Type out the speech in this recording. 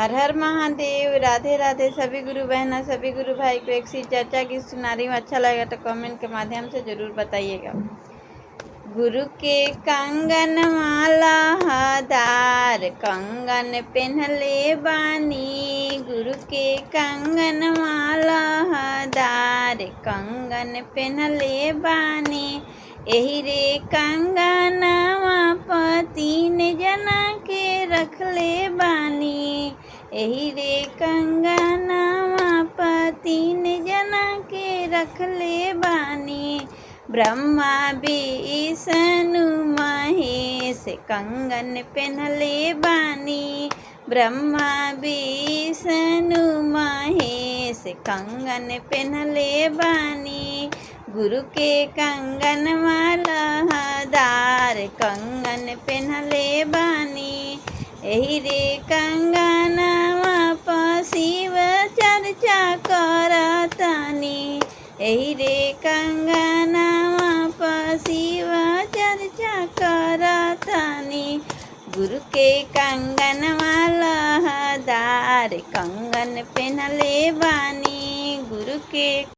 हर हर महादेव। राधे राधे सभी गुरु बहना, सभी गुरु भाई को एक सी चर्चा की सुना रही हूँ। अच्छा लगा तो कमेंट के माध्यम से जरूर बताइएगा। गुरु के कंगन माला हदार कंगन पहनले बानी। गुरु के कंगन माला हदार कंगन पहनले बानी। एही रे कंगनवा तीन जना के रखले बानी। एही रे कंगनवा तीन जना के रखले बानी। ब्रह्मा विष्णु महेश कंगन पहनले बानी। ब्रह्मा विष्णु महेश कंगन पहनले बानी। गुरु के कंगन माला हदार कंगन पहनले बानी। एही रे कंगनवा शिव चर्चा करतानी। एही रे कंगनवा शिव चर्चा करतानी। गुरु के कंगन माला हदार कंगन पहनले बानी। गुरु के